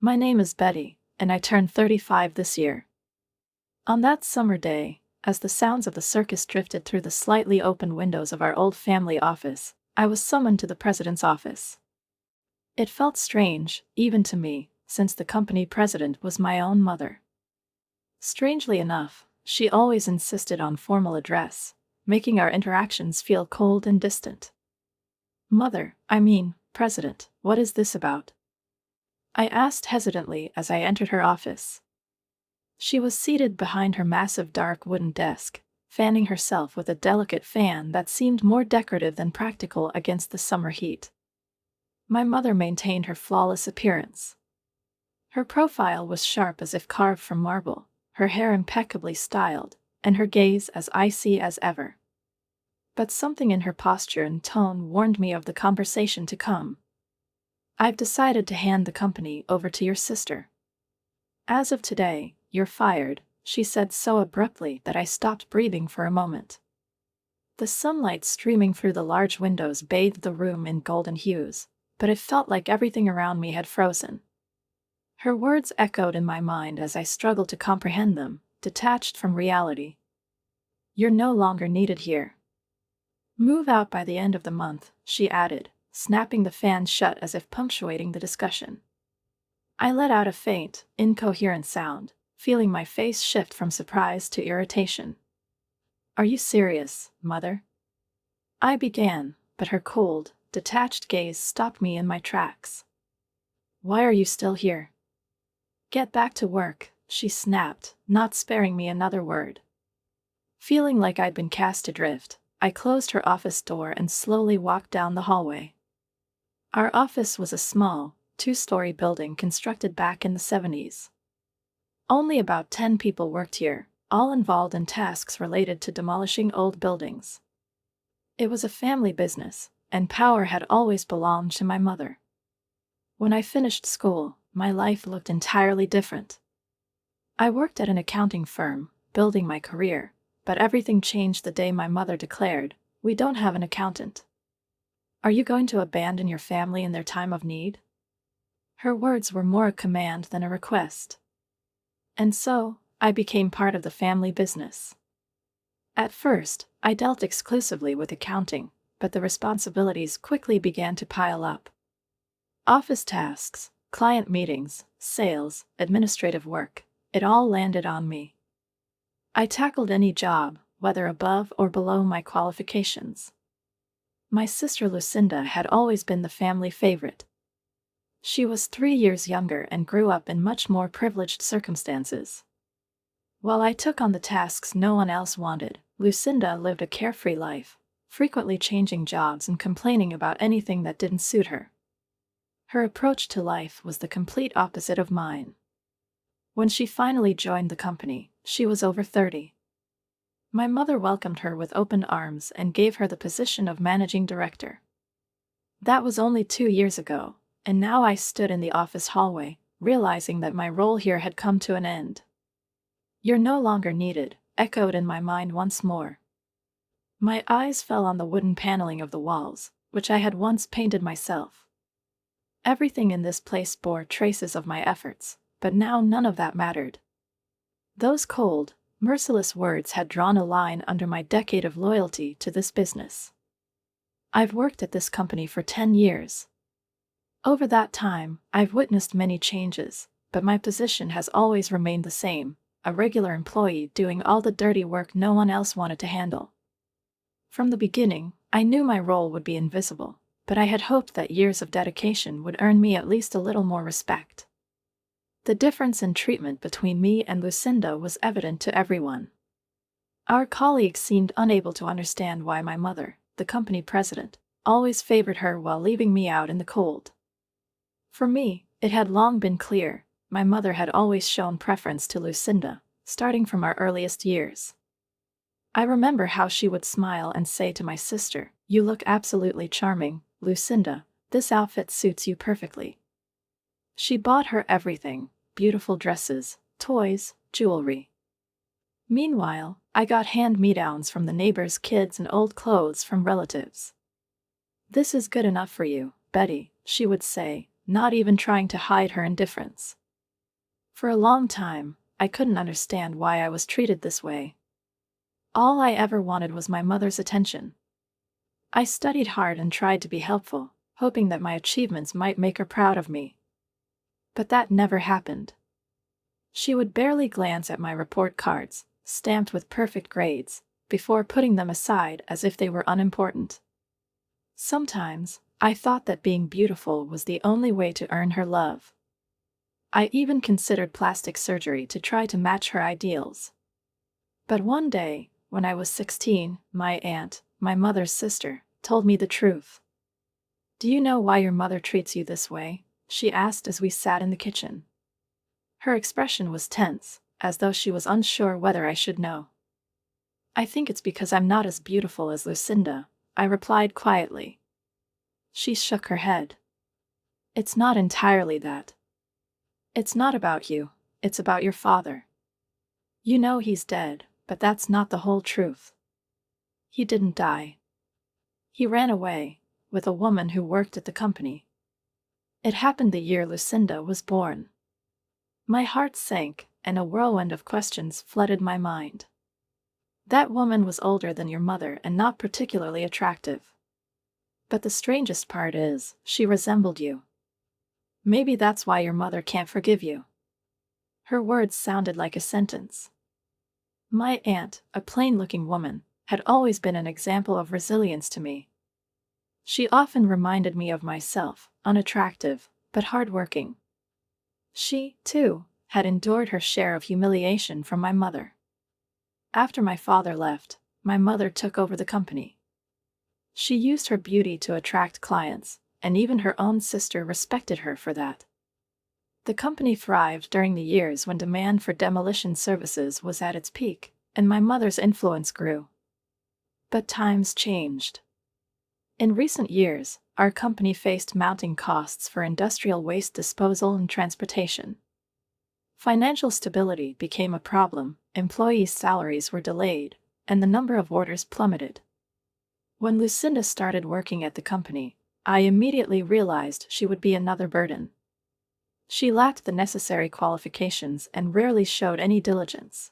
My name is Betty, and I turned 35 this year. On that summer day, as the sounds of the circus drifted through the slightly open windows of our old family office, I was summoned to the president's office. It felt strange, even to me, since the company president was my own mother. Strangely enough, she always insisted on formal address, making our interactions feel cold and distant. President, what is this about? I asked hesitantly as I entered her office. She was seated behind her massive dark wooden desk, fanning herself with a delicate fan that seemed more decorative than practical against the summer heat. My mother maintained her flawless appearance. Her profile was sharp as if carved from marble, her hair impeccably styled, and her gaze as icy as ever. But something in her posture and tone warned me of the conversation to come. I've decided to hand the company over to your sister. As of today, you're fired, she said so abruptly that I stopped breathing for a moment. The sunlight streaming through the large windows bathed the room in golden hues, but it felt like everything around me had frozen. Her words echoed in my mind as I struggled to comprehend them, detached from reality. You're no longer needed here. Move out by the end of the month, she added, snapping the fan shut as if punctuating the discussion. I let out a faint, incoherent sound, feeling my face shift from surprise to irritation. Are you serious, Mother? I began, but her cold, detached gaze stopped me in my tracks. Why are you still here? Get back to work, she snapped, not sparing me another word. Feeling like I'd been cast adrift, I closed her office door and slowly walked down the hallway. Our office was a small, two-story building constructed back in the 70s. Only about 10 people worked here, all involved in tasks related to demolishing old buildings. It was a family business, and power had always belonged to my mother. When I finished school, my life looked entirely different. I worked at an accounting firm, building my career, but everything changed the day my mother declared, "We don't have an accountant." Are you going to abandon your family in their time of need? Her words were more a command than a request. And so, I became part of the family business. At first, I dealt exclusively with accounting, but the responsibilities quickly began to pile up. Office tasks, client meetings, sales, administrative work, it all landed on me. I tackled any job, whether above or below my qualifications. My sister Lucinda had always been the family favorite. She was 3 years younger and grew up in much more privileged circumstances. While I took on the tasks no one else wanted, Lucinda lived a carefree life, frequently changing jobs and complaining about anything that didn't suit her. Her approach to life was the complete opposite of mine. When she finally joined the company, she was over 30. My mother welcomed her with open arms and gave her the position of managing director. That was only 2 years ago, and now I stood in the office hallway, realizing that my role here had come to an end. You're no longer needed, echoed in my mind once more. My eyes fell on the wooden paneling of the walls, which I had once painted myself. Everything in this place bore traces of my efforts, but now none of that mattered. Those cold, merciless words had drawn a line under my decade of loyalty to this business. I've worked at this company for 10 years. Over that time, I've witnessed many changes, but my position has always remained the same, a regular employee doing all the dirty work no one else wanted to handle. From the beginning, I knew my role would be invisible, but I had hoped that years of dedication would earn me at least a little more respect. The difference in treatment between me and Lucinda was evident to everyone. Our colleagues seemed unable to understand why my mother, the company president, always favored her while leaving me out in the cold. For me, it had long been clear, my mother had always shown preference to Lucinda, starting from our earliest years. I remember how she would smile and say to my sister, "You look absolutely charming, Lucinda, this outfit suits you perfectly." She bought her everything, beautiful dresses, toys, jewelry. Meanwhile, I got hand-me-downs from the neighbors' kids and old clothes from relatives. "This is good enough for you, Betty," she would say, not even trying to hide her indifference. For a long time, I couldn't understand why I was treated this way. All I ever wanted was my mother's attention. I studied hard and tried to be helpful, hoping that my achievements might make her proud of me. But that never happened. She would barely glance at my report cards, stamped with perfect grades, before putting them aside as if they were unimportant. Sometimes, I thought that being beautiful was the only way to earn her love. I even considered plastic surgery to try to match her ideals. But one day, when I was 16, my aunt, my mother's sister, told me the truth. "Do you know why your mother treats you this way?" she asked as we sat in the kitchen. Her expression was tense, as though she was unsure whether I should know. "I think it's because I'm not as beautiful as Lucinda," I replied quietly. She shook her head. "It's not entirely that. It's not about you, it's about your father. You know he's dead, but that's not the whole truth. He didn't die. He ran away, with a woman who worked at the company. It happened the year Lucinda was born." My heart sank, and a whirlwind of questions flooded my mind. "That woman was older than your mother and not particularly attractive. But the strangest part is, she resembled you. Maybe that's why your mother can't forgive you." Her words sounded like a sentence. My aunt, a plain-looking woman, had always been an example of resilience to me. She often reminded me of myself, unattractive, but hardworking. She, too, had endured her share of humiliation from my mother. After my father left, my mother took over the company. She used her beauty to attract clients, and even her own sister respected her for that. The company thrived during the years when demand for demolition services was at its peak, and my mother's influence grew. But times changed. In recent years, our company faced mounting costs for industrial waste disposal and transportation. Financial stability became a problem, employees' salaries were delayed, and the number of orders plummeted. When Lucinda started working at the company, I immediately realized she would be another burden. She lacked the necessary qualifications and rarely showed any diligence.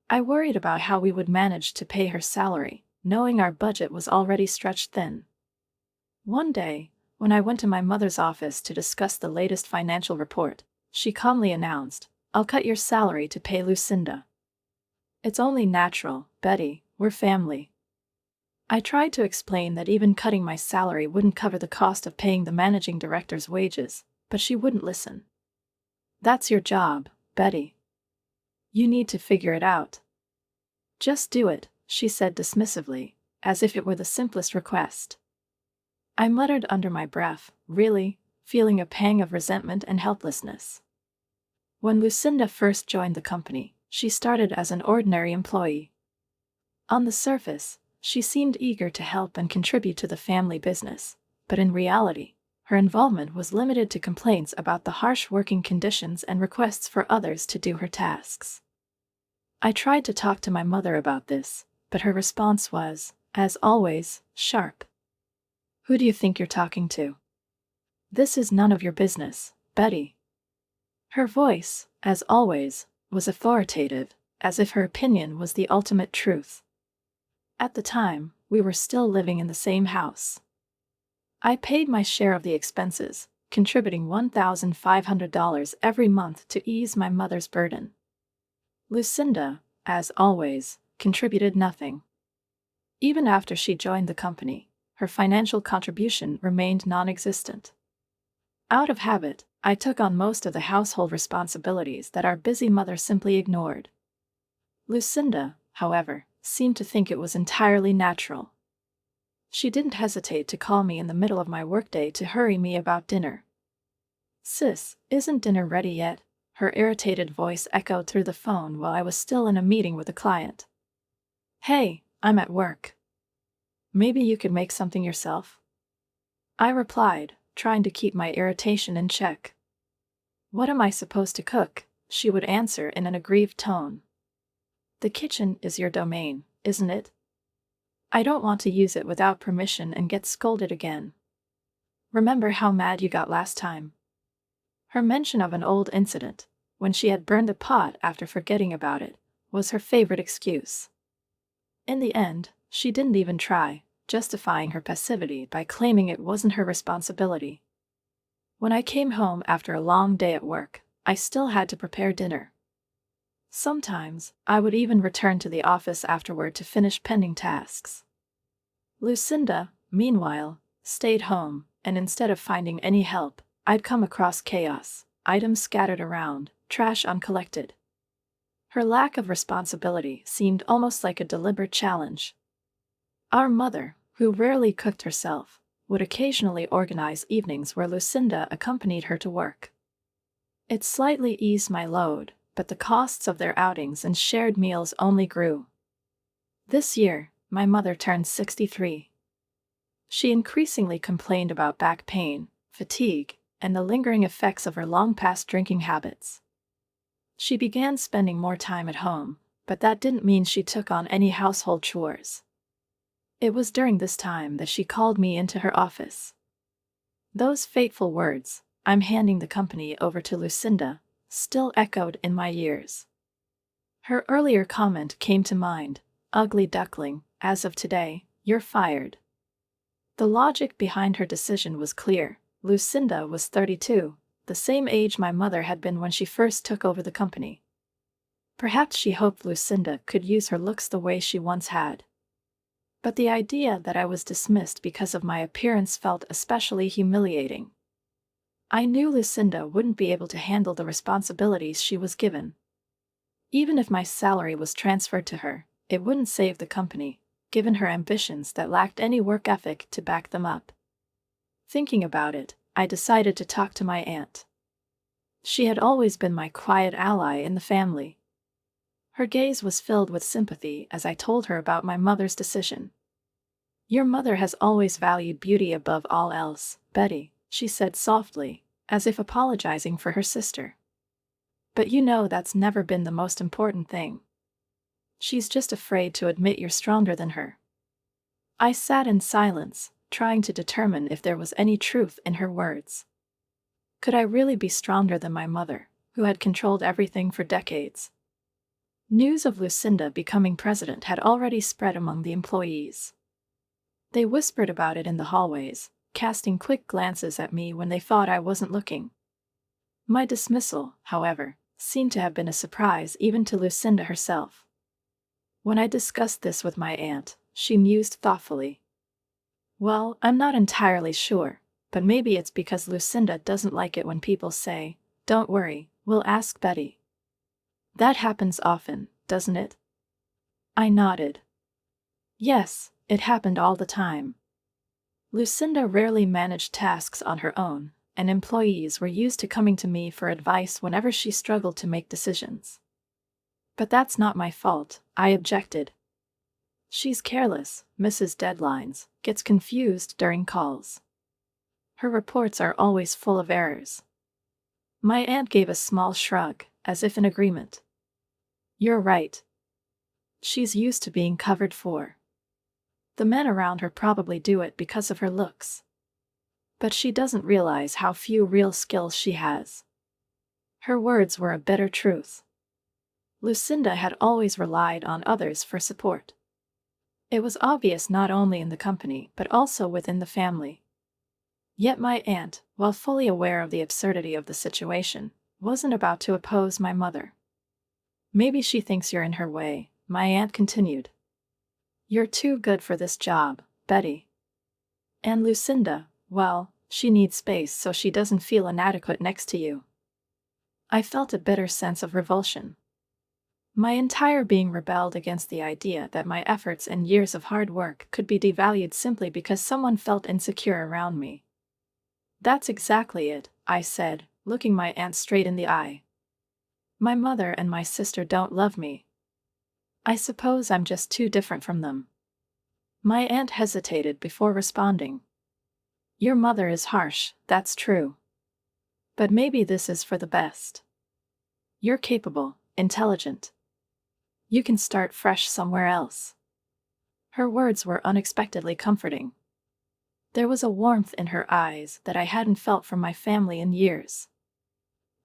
I worried about how we would manage to pay her salary, knowing our budget was already stretched thin. One day, when I went to my mother's office to discuss the latest financial report, she calmly announced, "I'll cut your salary to pay Lucinda." "It's only natural, Betty, we're family." I tried to explain that even cutting my salary wouldn't cover the cost of paying the managing director's wages, but she wouldn't listen. "That's your job, Betty. You need to figure it out." "Just do it," she said dismissively, as if it were the simplest request. I muttered under my breath, "Really?" feeling a pang of resentment and helplessness. When Lucinda first joined the company, she started as an ordinary employee. On the surface, she seemed eager to help and contribute to the family business, but in reality, her involvement was limited to complaints about the harsh working conditions and requests for others to do her tasks. I tried to talk to my mother about this, but her response was, as always, sharp. "Who do you think you're talking to? This is none of your business, Betty." Her voice, as always, was authoritative, as if her opinion was the ultimate truth. At the time, we were still living in the same house. I paid my share of the expenses, contributing $1,500 every month to ease my mother's burden. Lucinda, as always, contributed nothing. Even after she joined the company, her financial contribution remained non-existent. Out of habit, I took on most of the household responsibilities that our busy mother simply ignored. Lucinda, however, seemed to think it was entirely natural. She didn't hesitate to call me in the middle of my workday to hurry me about dinner. "Sis, isn't dinner ready yet?" her irritated voice echoed through the phone while I was still in a meeting with a client. "Hey, I'm at work. Maybe you could make something yourself?" I replied, trying to keep my irritation in check. "What am I supposed to cook?" she would answer in an aggrieved tone. "The kitchen is your domain, isn't it? I don't want to use it without permission and get scolded again." Remember how mad you got last time? Her mention of an old incident, when she had burned the pot after forgetting about it, was her favorite excuse. In the end, she didn't even try, justifying her passivity by claiming it wasn't her responsibility. When I came home after a long day at work, I still had to prepare dinner. Sometimes, I would even return to the office afterward to finish pending tasks. Lucinda, meanwhile, stayed home, and instead of finding any help, I'd come across chaos, items scattered around, trash uncollected. Her lack of responsibility seemed almost like a deliberate challenge. Our mother, who rarely cooked herself, would occasionally organize evenings where Lucinda accompanied her to work. It slightly eased my load, but the costs of their outings and shared meals only grew. This year, my mother turned 63. She increasingly complained about back pain, fatigue, and the lingering effects of her long-past drinking habits. She began spending more time at home, but that didn't mean she took on any household chores. It was during this time that she called me into her office. Those fateful words, "I'm handing the company over to Lucinda," still echoed in my ears. Her earlier comment came to mind, "Ugly duckling, as of today, you're fired." The logic behind her decision was clear. Lucinda was 32, the same age my mother had been when she first took over the company. Perhaps she hoped Lucinda could use her looks the way she once had. But the idea that I was dismissed because of my appearance felt especially humiliating. I knew Lucinda wouldn't be able to handle the responsibilities she was given. Even if my salary was transferred to her, it wouldn't save the company, given her ambitions that lacked any work ethic to back them up. Thinking about it, I decided to talk to my aunt. She had always been my quiet ally in the family. Her gaze was filled with sympathy as I told her about my mother's decision. "Your mother has always valued beauty above all else, Betty," she said softly, as if apologizing for her sister. "But you know that's never been the most important thing. She's just afraid to admit you're stronger than her." I sat in silence, trying to determine if there was any truth in her words. Could I really be stronger than my mother, who had controlled everything for decades? News of Lucinda becoming president had already spread among the employees. They whispered about it in the hallways, casting quick glances at me when they thought I wasn't looking. My dismissal, however, seemed to have been a surprise even to Lucinda herself. When I discussed this with my aunt, she mused thoughtfully. "Well, I'm not entirely sure, but maybe it's because Lucinda doesn't like it when people say, 'Don't worry, we'll ask Betty.' That happens often, doesn't it?" I nodded. Yes, it happened all the time. Lucinda rarely managed tasks on her own, and employees were used to coming to me for advice whenever she struggled to make decisions. "But that's not my fault," I objected. "She's careless, misses deadlines, gets confused during calls. Her reports are always full of errors." My aunt gave a small shrug, as if in agreement. "You're right. She's used to being covered for. The men around her probably do it because of her looks. But she doesn't realize how few real skills she has." Her words were a bitter truth. Lucinda had always relied on others for support. It was obvious not only in the company but also within the family. Yet my aunt, while fully aware of the absurdity of the situation, wasn't about to oppose my mother. "Maybe she thinks you're in her way," my aunt continued. "You're too good for this job, Betty. And Lucinda, well, she needs space so she doesn't feel inadequate next to you." I felt a bitter sense of revulsion. My entire being rebelled against the idea that my efforts and years of hard work could be devalued simply because someone felt insecure around me. "That's exactly it," I said, looking my aunt straight in the eye. "My mother and my sister don't love me. I suppose I'm just too different from them." My aunt hesitated before responding. "Your mother is harsh, that's true. But maybe this is for the best. You're capable, intelligent. You can start fresh somewhere else." Her words were unexpectedly comforting. There was a warmth in her eyes that I hadn't felt from my family in years.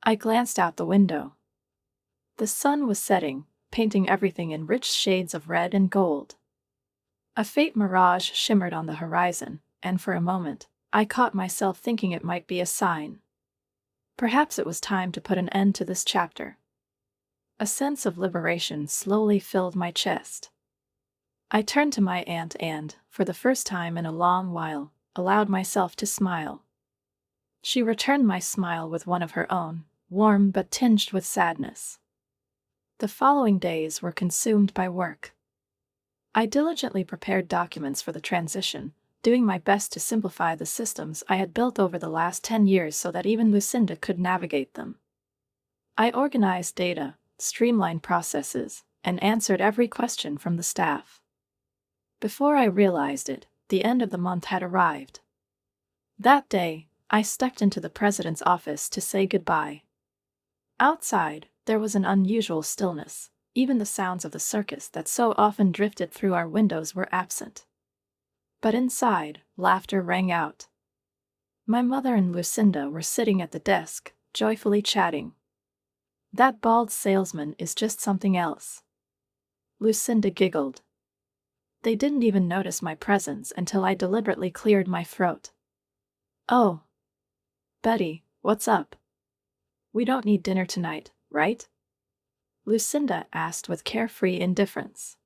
I glanced out the window. The sun was setting, painting everything in rich shades of red and gold. A faint mirage shimmered on the horizon, and for a moment, I caught myself thinking it might be a sign. Perhaps it was time to put an end to this chapter. A sense of liberation slowly filled my chest. I turned to my aunt and, for the first time in a long while, allowed myself to smile. She returned my smile with one of her own, warm but tinged with sadness. The following days were consumed by work. I diligently prepared documents for the transition, doing my best to simplify the systems I had built over the last 10 years so that even Lucinda could navigate them. I organized data, streamlined processes, and answered every question from the staff. Before I realized it, the end of the month had arrived. That day, I stepped into the president's office to say goodbye. Outside, there was an unusual stillness. Even the sounds of the circus that so often drifted through our windows were absent. But inside, laughter rang out. My mother and Lucinda were sitting at the desk, joyfully chatting. "That bald salesman is just something else." Lucinda giggled. They didn't even notice my presence until I deliberately cleared my throat. "Oh, Betty, what's up? We don't need dinner tonight, right?" Lucinda asked with carefree indifference.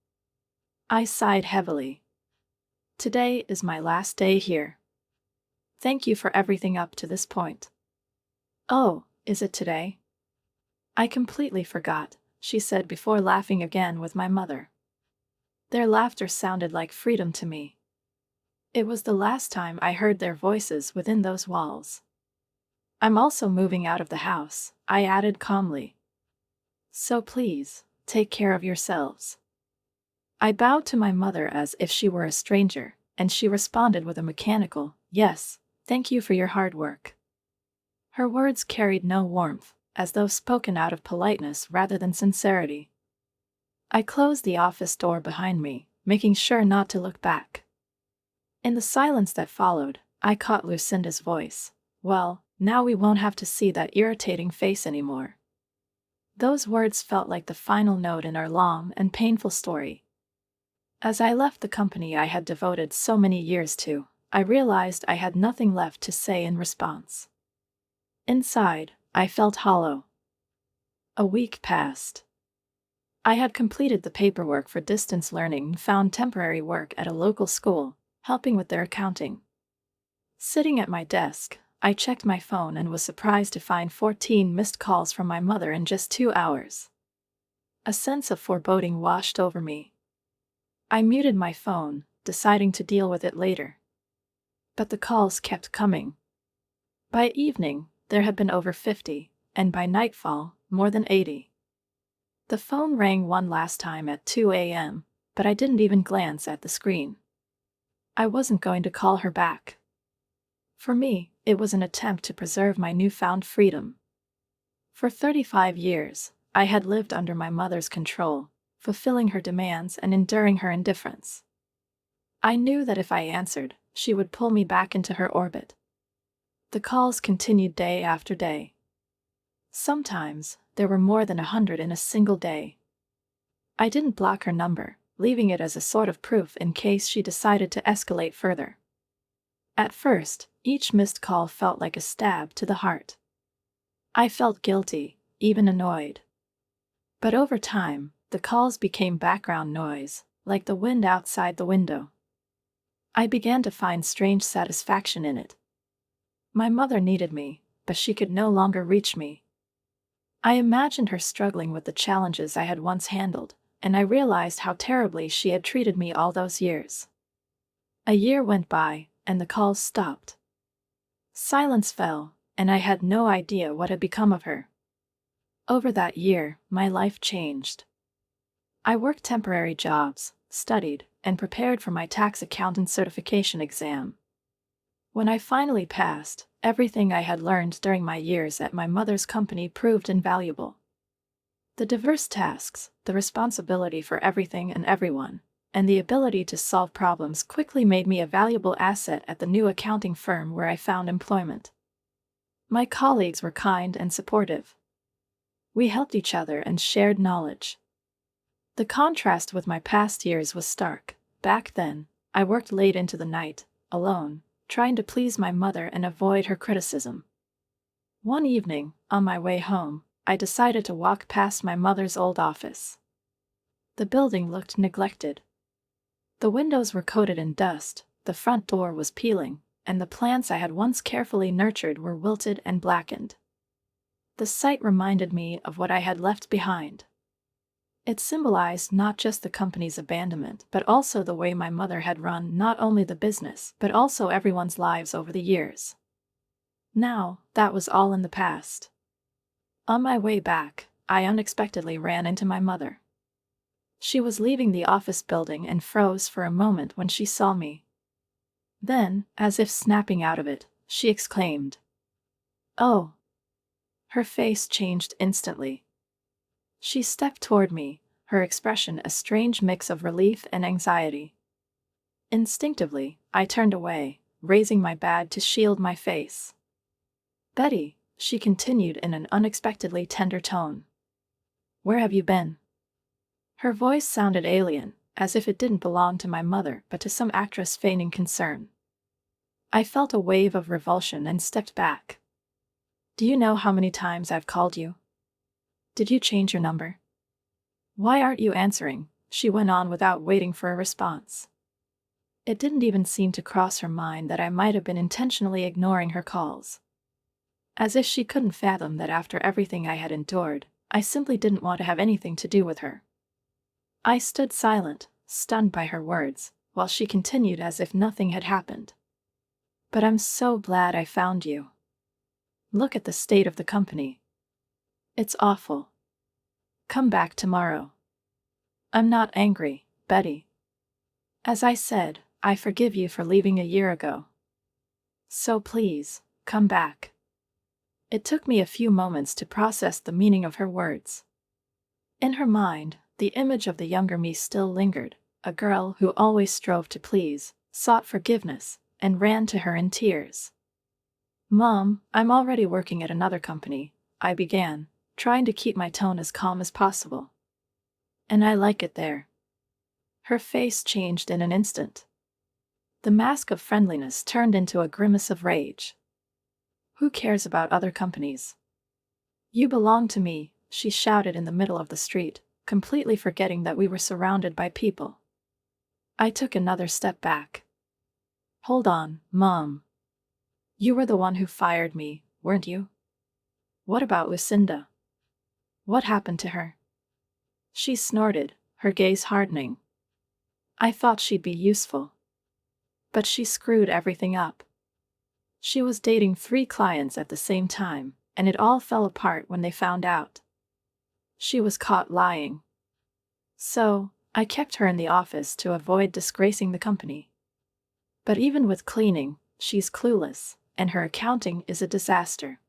I sighed heavily. Today is my last day here. Thank you for everything up to this point. "Oh, is it today? I completely forgot," she said before laughing again with my mother. Their laughter sounded like freedom to me. It was the last time I heard their voices within those walls. "I'm also moving out of the house," I added calmly. "So please, take care of yourselves." I bowed to my mother as if she were a stranger, and she responded with a mechanical, "Yes, thank you for your hard work." Her words carried no warmth, as though spoken out of politeness rather than sincerity. I closed the office door behind me, making sure not to look back. In the silence that followed, I caught Lucinda's voice. "Well, now we won't have to see that irritating face anymore." Those words felt like the final note in our long and painful story. As I left the company I had devoted so many years to, I realized I had nothing left to say in response. Inside, I felt hollow. A week passed. I had completed the paperwork for distance learning and found temporary work at a local school, helping with their accounting. Sitting at my desk, I checked my phone and was surprised to find 14 missed calls from my mother in just 2 hours. A sense of foreboding washed over me. I muted my phone, deciding to deal with it later. But the calls kept coming. By evening, there had been over 50, and by nightfall, more than 80. The phone rang one last time at 2 a.m., but I didn't even glance at the screen. I wasn't going to call her back. For me, it was an attempt to preserve my newfound freedom. For 35 years, I had lived under my mother's control, fulfilling her demands and enduring her indifference. I knew that if I answered, she would pull me back into her orbit. The calls continued day after day. Sometimes, there were more than 100 in a single day. I didn't block her number, leaving it as a sort of proof in case she decided to escalate further. At first, each missed call felt like a stab to the heart. I felt guilty, even annoyed. But over time, the calls became background noise, like the wind outside the window. I began to find strange satisfaction in it. My mother needed me, but she could no longer reach me. I imagined her struggling with the challenges I had once handled, and I realized how terribly she had treated me all those years. A year went by, and the calls stopped. Silence fell, and I had no idea what had become of her. Over that year, my life changed. I worked temporary jobs, studied, and prepared for my tax accountant certification exam. When I finally passed, everything I had learned during my years at my mother's company proved invaluable. The diverse tasks, the responsibility for everything and everyone, and the ability to solve problems quickly made me a valuable asset at the new accounting firm where I found employment. My colleagues were kind and supportive. We helped each other and shared knowledge. The contrast with my past years was stark. Back then, I worked late into the night, alone, trying to please my mother and avoid her criticism. One evening, on my way home, I decided to walk past my mother's old office. The building looked neglected. The windows were coated in dust, the front door was peeling, and the plants I had once carefully nurtured were wilted and blackened. The sight reminded me of what I had left behind. It symbolized not just the company's abandonment, but also the way my mother had run not only the business, but also everyone's lives over the years. Now, that was all in the past. On my way back, I unexpectedly ran into my mother. She was leaving the office building and froze for a moment when she saw me. Then, as if snapping out of it, she exclaimed, "Oh!" Her face changed instantly. She stepped toward me, her expression a strange mix of relief and anxiety. Instinctively, I turned away, raising my bag to shield my face. "Betty," she continued in an unexpectedly tender tone. "Where have you been?" Her voice sounded alien, as if it didn't belong to my mother but to some actress feigning concern. I felt a wave of revulsion and stepped back. "Do you know how many times I've called you? Did you change your number? Why aren't you answering?" she went on without waiting for a response. It didn't even seem to cross her mind that I might have been intentionally ignoring her calls. As if she couldn't fathom that after everything I had endured, I simply didn't want to have anything to do with her. I stood silent, stunned by her words, while she continued as if nothing had happened. "But I'm so glad I found you. Look at the state of the company. It's awful. Come back tomorrow. I'm not angry, Betty. As I said, I forgive you for leaving a year ago. So please, come back." It took me a few moments to process the meaning of her words. In her mind, the image of the younger me still lingered, a girl who always strove to please, sought forgiveness, and ran to her in tears. "Mom, I'm already working at another company," I began, trying to keep my tone as calm as possible. "And I like it there." Her face changed in an instant. The mask of friendliness turned into a grimace of rage. "Who cares about other companies? You belong to me," she shouted in the middle of the street, completely forgetting that we were surrounded by people. I took another step back. "Hold on, Mom. You were the one who fired me, weren't you? What about Lucinda? What happened to her?" She snorted, her gaze hardening. "I thought she'd be useful. But she screwed everything up. She was dating 3 clients at the same time, and it all fell apart when they found out. She was caught lying. So, I kept her in the office to avoid disgracing the company. But even with cleaning, she's clueless, and her accounting is a disaster.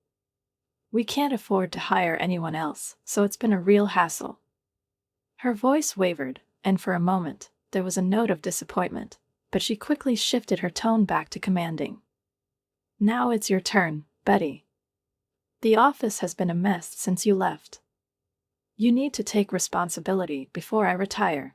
We can't afford to hire anyone else, so it's been a real hassle." Her voice wavered, and for a moment, there was a note of disappointment, but she quickly shifted her tone back to commanding. "Now it's your turn, Betty. The office has been a mess since you left. You need to take responsibility before I retire."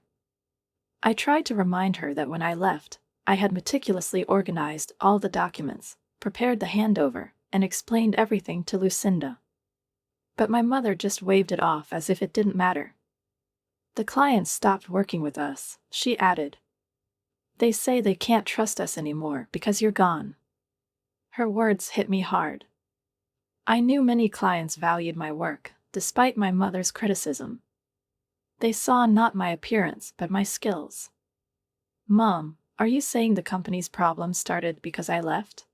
I tried to remind her that when I left, I had meticulously organized all the documents, prepared the handover, and explained everything to Lucinda. But my mother just waved it off as if it didn't matter. "The clients stopped working with us," she added. "They say they can't trust us anymore because you're gone." Her words hit me hard. I knew many clients valued my work, despite my mother's criticism. They saw not my appearance but my skills. "Mom, are you saying the company's problems started because I left?"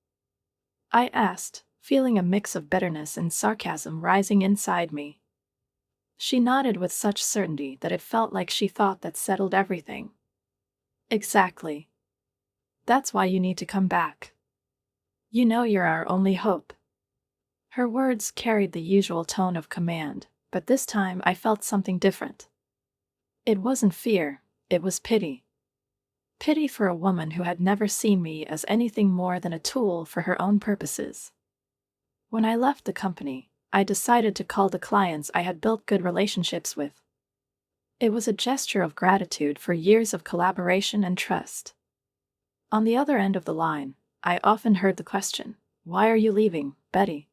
I asked, feeling a mix of bitterness and sarcasm rising inside me. She nodded with such certainty that it felt like she thought that settled everything. "Exactly. That's why you need to come back. You know you're our only hope." Her words carried the usual tone of command, but this time I felt something different. It wasn't fear, it was pity. Pity for a woman who had never seen me as anything more than a tool for her own purposes. When I left the company, I decided to call the clients I had built good relationships with. It was a gesture of gratitude for years of collaboration and trust. On the other end of the line, I often heard the question, "Why are you leaving, Betty?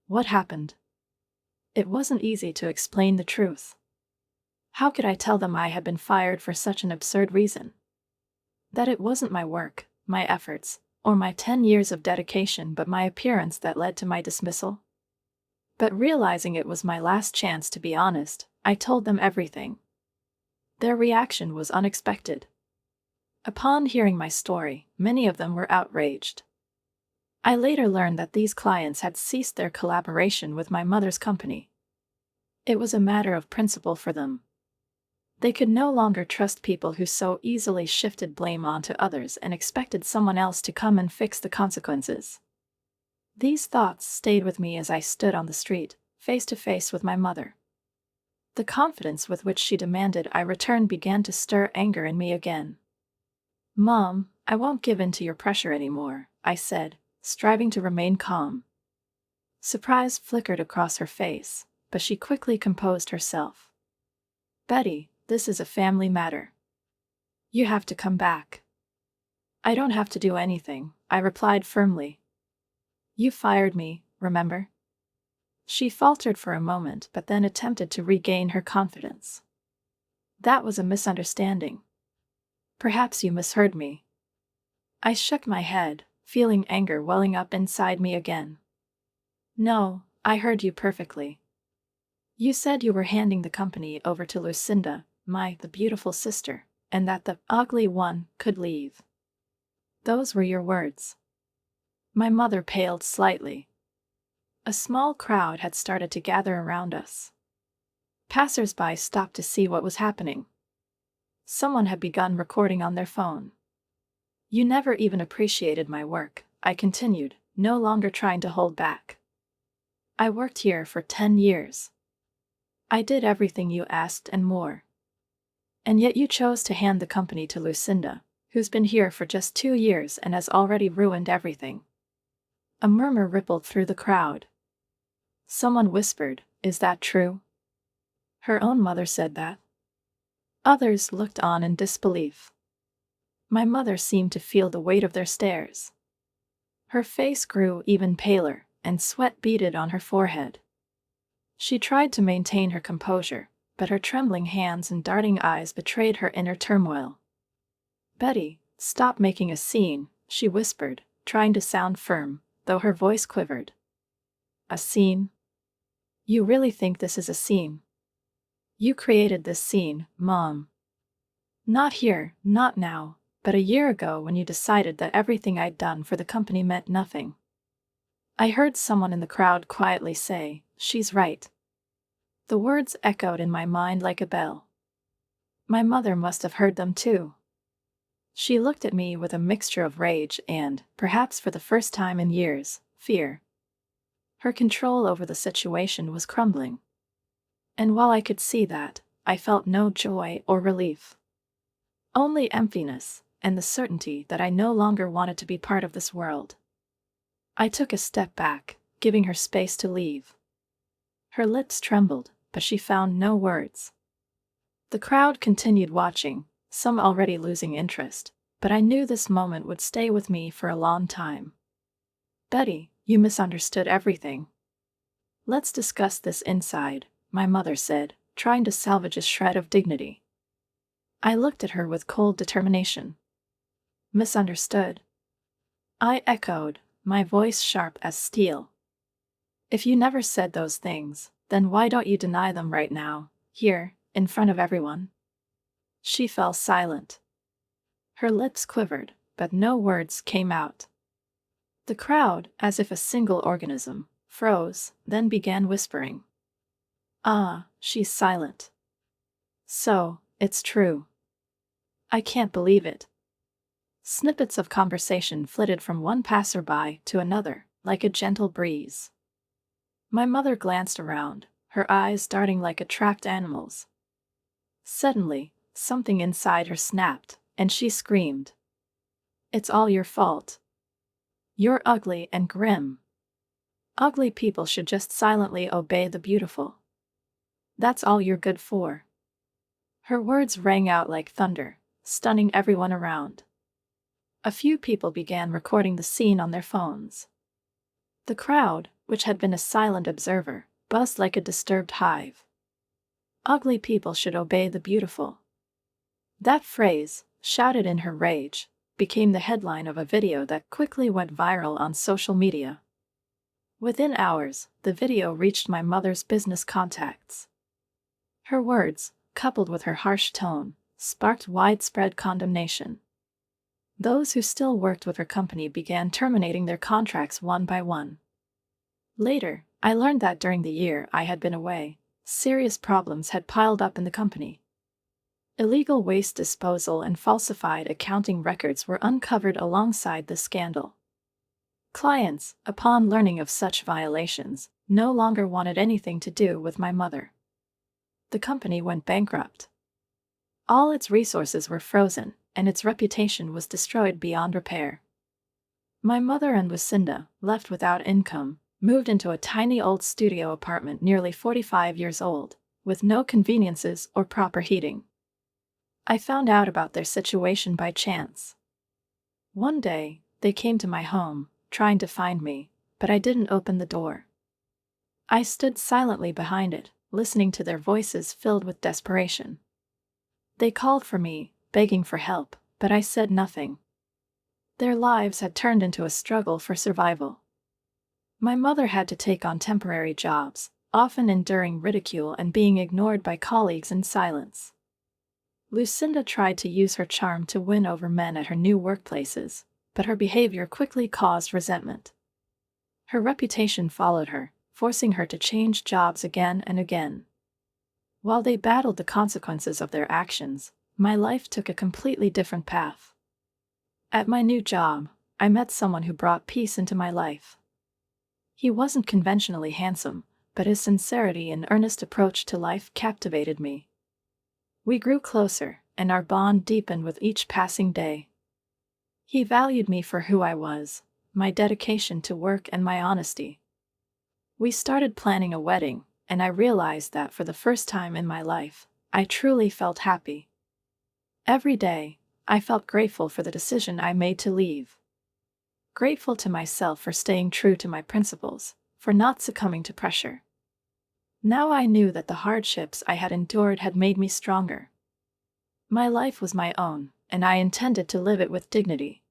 What happened?" It wasn't easy to explain the truth. How could I tell them I had been fired for such an absurd reason? That it wasn't my work, my efforts, or my 10 years of dedication but my appearance that led to my dismissal? But realizing it was my last chance to be honest, I told them everything. Their reaction was unexpected. Upon hearing my story, many of them were outraged. I later learned that these clients had ceased their collaboration with my mother's company. It was a matter of principle for them. They could no longer trust people who so easily shifted blame onto others and expected someone else to come and fix the consequences. These thoughts stayed with me as I stood on the street, face to face with my mother. The confidence with which she demanded I return began to stir anger in me again. "Mom, I won't give in to your pressure anymore," I said, striving to remain calm. Surprise flickered across her face, but she quickly composed herself. "Betty, this is a family matter. You have to come back." "I don't have to do anything," I replied firmly. "You fired me, remember?" She faltered for a moment but then attempted to regain her confidence. "That was a misunderstanding. Perhaps you misheard me." I shook my head, feeling anger welling up inside me again. "No, I heard you perfectly. You said you were handing the company over to Lucinda, the beautiful sister, and that the ugly one could leave. Those were your words." My mother paled slightly. A small crowd had started to gather around us. Passers-by stopped to see what was happening. Someone had begun recording on their phone. "You never even appreciated my work," I continued, no longer trying to hold back. "I worked here for 10 years. I did everything you asked and more. And yet you chose to hand the company to Lucinda, who's been here for just 2 years and has already ruined everything." A murmur rippled through the crowd. Someone whispered, "Is that true? Her own mother said that." Others looked on in disbelief. My mother seemed to feel the weight of their stares. Her face grew even paler, and sweat beaded on her forehead. She tried to maintain her composure, but her trembling hands and darting eyes betrayed her inner turmoil. "Betty, stop making a scene," she whispered, trying to sound firm, though her voice quivered. "A scene? You really think this is a scene? You created this scene, Mom. Not here, not now, but a year ago when you decided that everything I'd done for the company meant nothing." I heard someone in the crowd quietly say, "She's right." The words echoed in my mind like a bell. My mother must have heard them too. She looked at me with a mixture of rage and, perhaps for the first time in years, fear. Her control over the situation was crumbling. And while I could see that, I felt no joy or relief. Only emptiness, and the certainty that I no longer wanted to be part of this world. I took a step back, giving her space to leave. Her lips trembled, but she found no words. The crowd continued watching, some already losing interest, but I knew this moment would stay with me for a long time. "Betty, you misunderstood everything. Let's discuss this inside," my mother said, trying to salvage a shred of dignity. I looked at her with cold determination. "Misunderstood?" I echoed, my voice sharp as steel. "If you never said those things, then why don't you deny them right now, here, in front of everyone?" She fell silent. Her lips quivered, but no words came out. The crowd, as if a single organism, froze, then began whispering. "Ah, she's silent. So, it's true. I can't believe it." Snippets of conversation flitted from one passerby to another, like a gentle breeze. My mother glanced around, her eyes darting like a trapped animal's. Suddenly, something inside her snapped, and she screamed, "It's all your fault. You're ugly and grim. Ugly people should just silently obey the beautiful. That's all you're good for." Her words rang out like thunder, stunning everyone around. A few people began recording the scene on their phones. The crowd, which had been a silent observer, buzzed like a disturbed hive. Ugly people should obey the beautiful. That phrase, shouted in her rage, became the headline of a video that quickly went viral on social media. Within hours, the video reached my mother's business contacts. Her words, coupled with her harsh tone, sparked widespread condemnation. Those who still worked with her company began terminating their contracts one by one. Later, I learned that during the year I had been away, serious problems had piled up in the company. Illegal waste disposal and falsified accounting records were uncovered alongside the scandal. Clients, upon learning of such violations, no longer wanted anything to do with my mother. The company went bankrupt. All its resources were frozen, and its reputation was destroyed beyond repair. My mother and Lucinda, left without income, moved into a tiny old studio apartment nearly 45 years old, with no conveniences or proper heating. I found out about their situation by chance. One day, they came to my home, trying to find me, but I didn't open the door. I stood silently behind it, listening to their voices filled with desperation. They called for me, begging for help, but I said nothing. Their lives had turned into a struggle for survival. My mother had to take on temporary jobs, often enduring ridicule and being ignored by colleagues in silence. Lucinda tried to use her charm to win over men at her new workplaces, but her behavior quickly caused resentment. Her reputation followed her, forcing her to change jobs again and again. While they battled the consequences of their actions, my life took a completely different path. At my new job, I met someone who brought peace into my life. He wasn't conventionally handsome, but his sincerity and earnest approach to life captivated me. We grew closer, and our bond deepened with each passing day. He valued me for who I was, my dedication to work and my honesty. We started planning a wedding, and I realized that for the first time in my life, I truly felt happy. Every day, I felt grateful for the decision I made to leave. Grateful to myself for staying true to my principles, for not succumbing to pressure. Now I knew that the hardships I had endured had made me stronger. My life was my own, and I intended to live it with dignity.